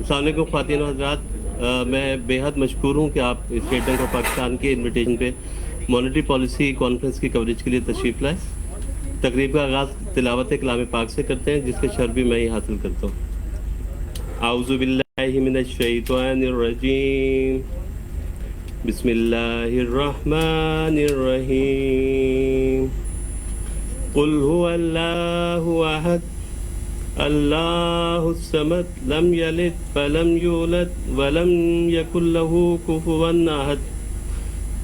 अस्सलाम वालेकुम ख़वातीन व हज़रात, मैं बेहद मशकूर हूँ कि आप स्टेट बैंक ऑफ पाकिस्तान के इन्विटेशन पे मॉनेटरी पॉलिसी कॉन्फ्रेंस की कवरेज के लिए तशरीफ़ लाए। तकरीब का आगाज़ तिलावत कलाम पाक से करते हैं, जिसके शर्फ भी मैं ही हासिल करता हूँ। आऊज़ु बिल्लाहि मिनश शैतानिर रजीम, बिस्मिल्लाहिर रहमानिर रहीम। कुल हुवल्लाहु अहद अल्लाहुस समद लम यलिद वलम यूलद वलम यकुल लहू कुफुवन अहद।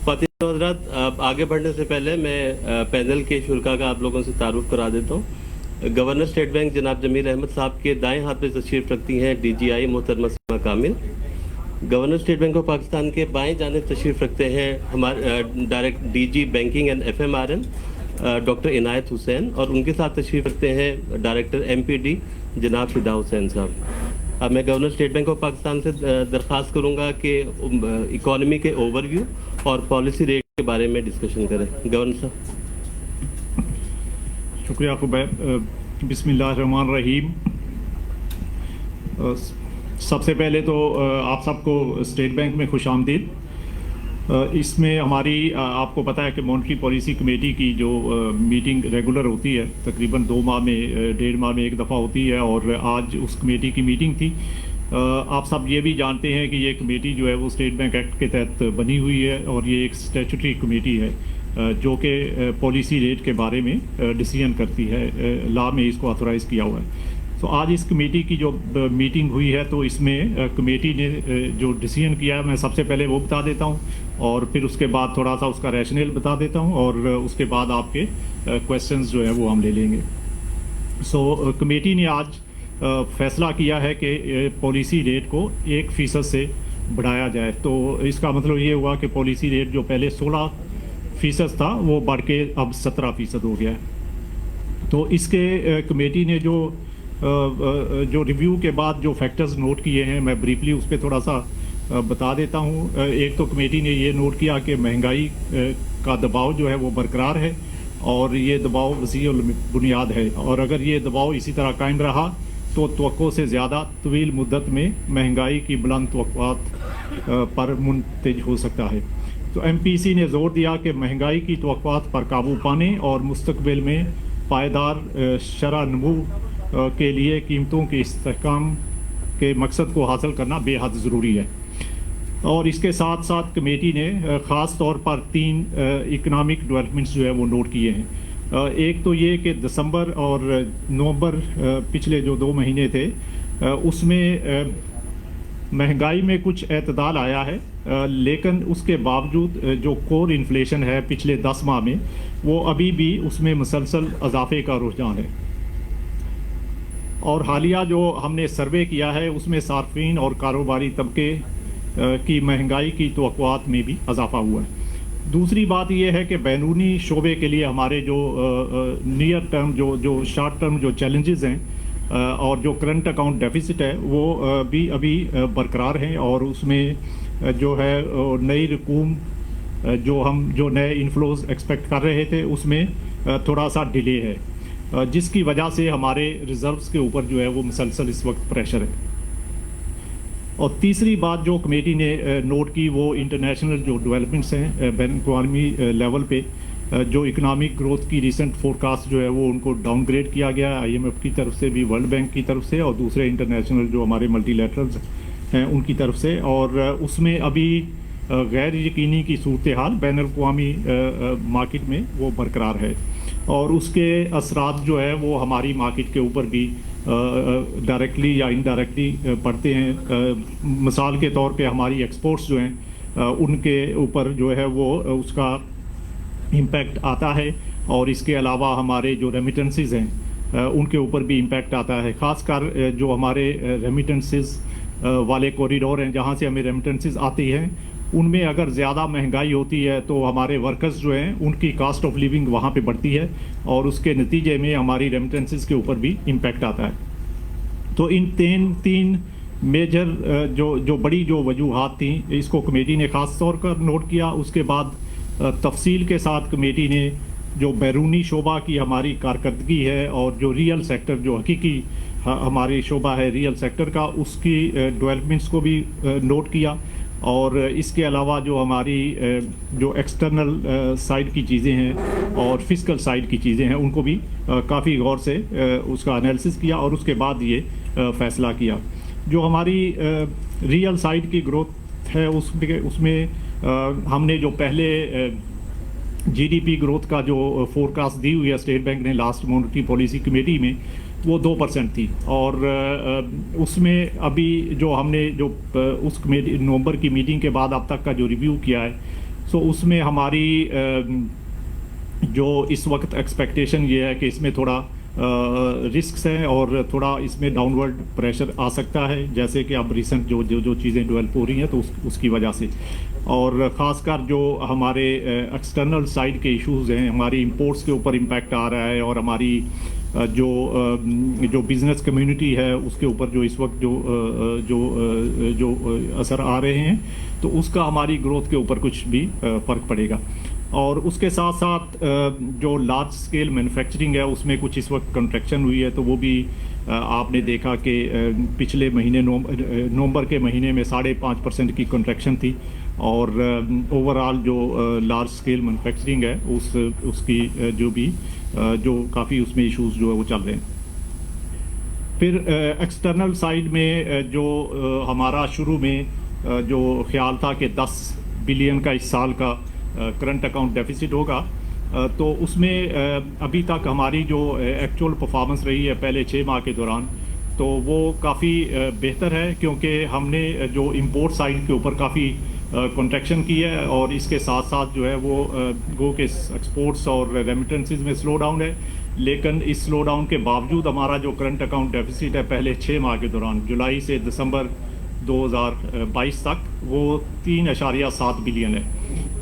ख़वातीन हज़रात, अब आगे बढ़ने से पहले मैं पैनल के शुरा का आप लोगों से तारुफ करा देता हूँ। गवर्नर स्टेट बैंक जनाब जमील अहमद साहब के दाएं हाथ में तशरीफ़ रखती हैं DGI मोहतरमा Seema Kamil. Governor state bank of Pakistan के बाएं जानिब तशरीफ़ रखते हैं हमारे direct DG banking and FMRN doctor Inayat Hussain, और उनके साथ तशरीफ़ रखते हैं डायरेक्टर MPD जनाब फिदा हुसैन साहब। अब मैं governor state bank of Pakistan से दरख्वास्त करूंगा कि इकॉनमी के ओवरव्यू और पॉलिसी रेट के बारे में डिस्कशन करें। गवर्नर साहब। शुक्रिया खुबैब। बिस्मिल्लाहिर्रहमानिर्रहीम। सबसे पहले तो आप सबको स्टेट बैंक में खुश आमदीद। इसमें हमारी आपको पता है कि मॉनेटरी पॉलिसी कमेटी की जो मीटिंग रेगुलर होती है, तकरीबन 2 माह में 1.5 माह में एक दफ़ा होती है, और आज उस कमेटी की मीटिंग थी। आप सब ये भी जानते हैं कि ये कमेटी जो है वो स्टेट बैंक एक्ट के तहत बनी हुई है, और ये एक स्टैट्यूटरी कमेटी है जो कि पॉलिसी रेट के बारे में डिसीजन करती है। लॉ में इसको ऑथोराइज़ किया हुआ है। तो आज इस कमेटी की जो मीटिंग हुई है, तो इसमें कमेटी ने जो डिसीजन किया है, मैं सबसे पहले वो बता देता हूँ, और फिर उसके बाद थोड़ा सा उसका रैशनल बता देता हूँ, और उसके बाद आपके क्वेश्चंस जो है वो हम ले लेंगे। कमेटी ने आज फैसला किया है कि पॉलिसी रेट को 1% से बढ़ाया जाए। तो इसका मतलब ये हुआ कि पॉलिसी रेट जो पहले 16% था वो बढ़ के अब 17% हो गया है। तो इसके कमेटी ने जो रिव्यू के बाद जो फैक्टर्स नोट किए हैं, मैं ब्रीफली उस पर थोड़ा सा बता देता हूँ। एक तो कमेटी ने ये नोट किया कि महंगाई का दबाव जो है वो बरकरार है, और ये दबाव वसी बुनियाद है, और अगर ये दबाव इसी तरह कायम रहा तो तवक्को से ज़्यादा तवील मुद्दत में महंगाई की बुलंद तवक्कुआत पर मुंतज हो सकता है। तो MPC ने ज़ोर दिया कि महंगाई की तवक्कुआत पर काबू पाने और मुस्तकबिल में पायदार शरह नमू के लिए कीमतों के इस्तेहकाम के मकसद को हासिल करना बेहद ज़रूरी है। और इसके साथ साथ कमेटी ने ख़ास तौर पर 3 इकनॉमिक डेवलपमेंट्स जो है वो नोट किए हैं। एक तो ये कि दिसंबर और नवंबर पिछले जो 2 महीने थे, उसमें महंगाई में कुछ एतदाल आया है, लेकिन उसके बावजूद जो कोर इन्फ्लेशन है पिछले 10 माह में, वो अभी भी उसमें मुसलसल इजाफे का रुझान है। और हालिया जो हमने सर्वे किया है उसमें सार्फिन और कारोबारी तबके की महंगाई की तवक्कुआत में भी इजाफा हुआ है। दूसरी बात यह है कि बैरूनी शोबे के लिए हमारे जो नियर टर्म जो शॉर्ट टर्म जो चैलेंजेस हैं, और जो करंट अकाउंट डेफिसिट है वो भी अभी बरकरार हैं, और उसमें जो है नई रकूम जो नए इन्फ्लोज एक्सपेक्ट कर रहे थे उसमें थोड़ा सा डिले है, जिसकी वजह से हमारे रिजर्व्स के ऊपर जो है वो मुसलसल इस वक्त प्रेशर है। और तीसरी बात जो कमेटी ने नोट की वो इंटरनेशनल जो डेवलपमेंट्स हैं बैन अवी लेवल पे, जो इकनॉमिक ग्रोथ की रिसेंट फोरकास्ट जो है वो उनको डाउनग्रेड किया गया IMF की तरफ से भी, वर्ल्ड बैंक की तरफ से, और दूसरे इंटरनेशनल जो हमारे मल्टीलैटरल्स हैं उनकी तरफ से। और उसमें अभी गैर यकीनी की सूरत हाल बैन अवी मार्केट में वो बरकरार है, और उसके असरात जो है वो हमारी मार्केट के ऊपर भी डायरेक्टली या इनडायरेक्टली पड़ते हैं। मिसाल के तौर पे हमारी एक्सपोर्ट्स जो हैं उनके ऊपर जो है वो उसका इम्पैक्ट आता है, और इसके अलावा हमारे जो रेमिटेंसेस हैं उनके ऊपर भी इम्पैक्ट आता है। ख़ासकर जो हमारे रेमिटेंसेस वाले कॉरिडोर हैं जहाँ से हमें रेमिटेंसेस आती हैं, उनमें अगर ज़्यादा महंगाई होती है तो हमारे वर्कर्स जो हैं उनकी कास्ट ऑफ लिविंग वहाँ पे बढ़ती है, और उसके नतीजे में हमारी रेमिटेंसेस के ऊपर भी इम्पैक्ट आता है। तो इन तीन मेजर जो बड़ी जो वजूहात थी, इसको कमेटी ने ख़ास तौर पर नोट किया। उसके बाद तफसील के साथ कमेटी ने جو بیرونی شعبہ کی ہماری کارکردگی ہے اور جو ریئل سیکٹر جو حقیقی ہماری شعبہ ہے ریئل سیکٹر کا اس کی ڈیولپمنٹس کو بھی نوٹ کیا، اور اس کے علاوہ جو ہماری جو ایکسٹرنل سائڈ کی چیزیں ہیں اور فزیکل سائڈ کی چیزیں ہیں ان کو بھی کافی غور سے اس کا انالیسس کیا، اور اس کے بعد یہ فیصلہ کیا۔ جو ہماری ریئل سائڈ کی گروتھ ہے اس میں ہم نے جو پہلے جی ڈی پی گروتھ کا جو فورکاسٹ دی ہوئی ہے اسٹیٹ بینک نے لاسٹ مانیٹری پالیسی کمیٹی میں، وہ 2% تھی، اور اس میں ابھی جو ہم نے جو اس کمیٹی نومبر کی میٹنگ کے بعد اب تک کا جو ریویو کیا ہے، سو اس میں ہماری جو اس وقت ایکسپیکٹیشن یہ ہے کہ اس میں تھوڑا رسکس ہیں اور تھوڑا اس میں ڈاؤن ورڈ پریشر آ سکتا ہے، جیسے کہ اب ریسنٹ جو چیزیں ڈیولپ ہو رہی ہیں تو اس کی وجہ سے، اور خاص کر جو ہمارے ایکسٹرنل سائڈ کے ایشوز ہیں، ہماری امپورٹس کے اوپر امپیکٹ آ رہا ہے، اور ہماری جو بزنس کمیونٹی ہے اس کے اوپر جو اس وقت جو اثر آ رہے ہیں، تو اس کا ہماری گروتھ کے اوپر کچھ بھی فرق پڑے گا۔ اور اس کے ساتھ ساتھ جو لارج اسکیل مینوفیکچرنگ ہے اس میں کچھ اس وقت کنٹریکشن ہوئی ہے، تو وہ بھی آپ نے دیکھا کہ پچھلے مہینے نومبر کے مہینے میں 5.5% کی کنٹریکشن تھی، اور اوور آل جو لارج اسکیل مینوفیکچرنگ ہے اس کی جو کافی اس میں ایشوز جو ہے وہ چل رہے ہیں۔ پھر ایکسٹرنل سائڈ میں جو ہمارا شروع میں جو خیال تھا کہ 10 بلین کا اس سال کا کرنٹ اکاؤنٹ ڈیفیسٹ ہوگا، تو اس میں ابھی تک ہماری جو ایکچوئل پرفارمنس رہی ہے پہلے 6 ماہ کے دوران، تو وہ کافی بہتر ہے، کیونکہ ہم نے جو امپورٹ سائڈ کے اوپر کافی کنٹریکشن کی ہے، اور اس کے ساتھ ساتھ جو ہے وہ گو کے ایکسپورٹس اور ریمیٹنسز میں سلو ڈاؤن ہے، لیکن اس سلو ڈاؤن کے باوجود ہمارا جو کرنٹ اکاؤنٹ ڈیفیسٹ ہے پہلے 6 ماہ کے دوران، جولائی سے دسمبر 2022 تک، وہ 3.7 بلین ہے۔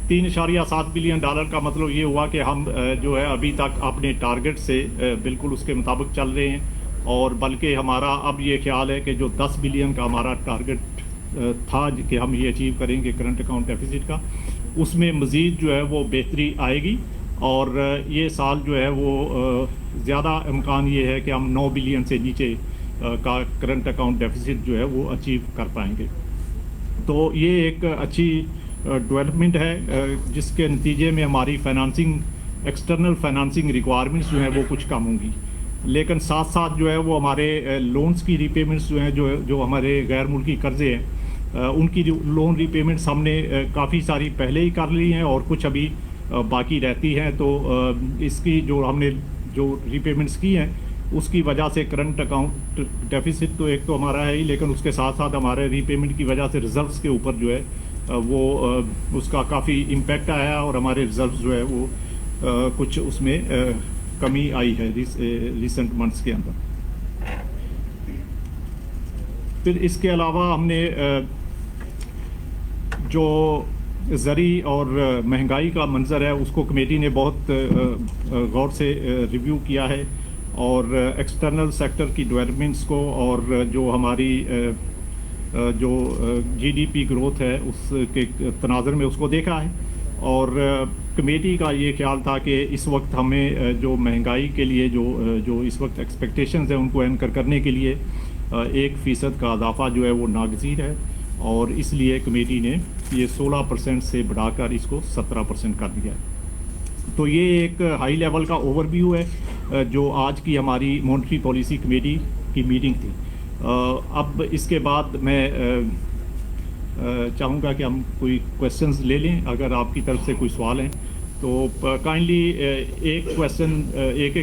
3.7 بلین ڈالر کا مطلب یہ ہوا کہ ہم جو ہے ابھی تک اپنے ٹارگٹ سے بالکل اس کے مطابق چل رہے ہیں، اور بلکہ ہمارا اب یہ خیال ہے کہ جو 10 بلین کا ہمارا ٹارگٹ تھا کہ ہم یہ اچیو کریں گے کرنٹ اکاؤنٹ ڈیفیسٹ کا، اس میں مزید جو ہے وہ بہتری آئے گی، اور یہ سال جو ہے وہ زیادہ امکان یہ ہے کہ ہم 9 بلین سے نیچے کا کرنٹ اکاؤنٹ ڈیفیسٹ جو ہے وہ اچیو کر پائیں گے۔ تو یہ ایک اچھی ڈیولپمنٹ ہے، جس کے نتیجے میں ہماری ایکسٹرنل فائنانسنگ ریکوائرمنٹس جو ہیں وہ کچھ کم ہوں گی، لیکن ساتھ ساتھ جو ہے وہ ہمارے لونز کی ری پیمنٹس جو ہیں جو ہمارے غیر ملکی قرضے ہیں، ان کی لون ری پیمنٹس ہم نے کافی ساری پہلے ہی کر لی ہیں، اور کچھ ابھی باقی رہتی ہیں، تو اس کی جو ہم نے جو ری پیمنٹس کی ہیں اس کی وجہ سے کرنٹ اکاؤنٹ ڈیفیسٹ تو ایک تو ہمارا ہے ہی، لیکن اس کے ساتھ ساتھ ہمارے ری پیمنٹ کی وجہ سے ریزروس کے اوپر جو ہے وہ اس کا کافی امپیکٹ آیا، اور ہمارے ریزروس جو ہے وہ کچھ اس میں کمی آئی ہے ریسنٹ منتھس کے اندر۔ پھر اس کے علاوہ ہم نے جو زرعی اور مہنگائی کا منظر ہے اس کو کمیٹی نے بہت غور سے ریویو کیا ہے، اور ایکسٹرنل سیکٹر کی ڈیولپمنٹس کو، اور جو ہماری جو جی ڈی پی گروتھ ہے اس کے تناظر میں اس کو دیکھا ہے، اور کمیٹی کا یہ خیال تھا کہ اس وقت ہمیں جو مہنگائی کے لیے جو اس وقت ایکسپیکٹیشنز ہیں ان کو اینکر کرنے کے لیے 1% کا اضافہ جو ہے وہ ناگزیر ہے، اور اس لیے کمیٹی نے یہ 16% سے بڑھا کر اس کو 17% کر دیا ہے۔ تو یہ ایک ہائی لیول کا اوور ویو ہے جو آج کی ہماری مانیٹری پالیسی کمیٹی کی میٹنگ تھی۔ اب اس کے بعد میں چاہوں گا کہ ہم کوئی کویسچنز لے لیں، اگر آپ کی طرف سے کوئی سوال ہیں تو کائنڈلی ایک کویسچن ایک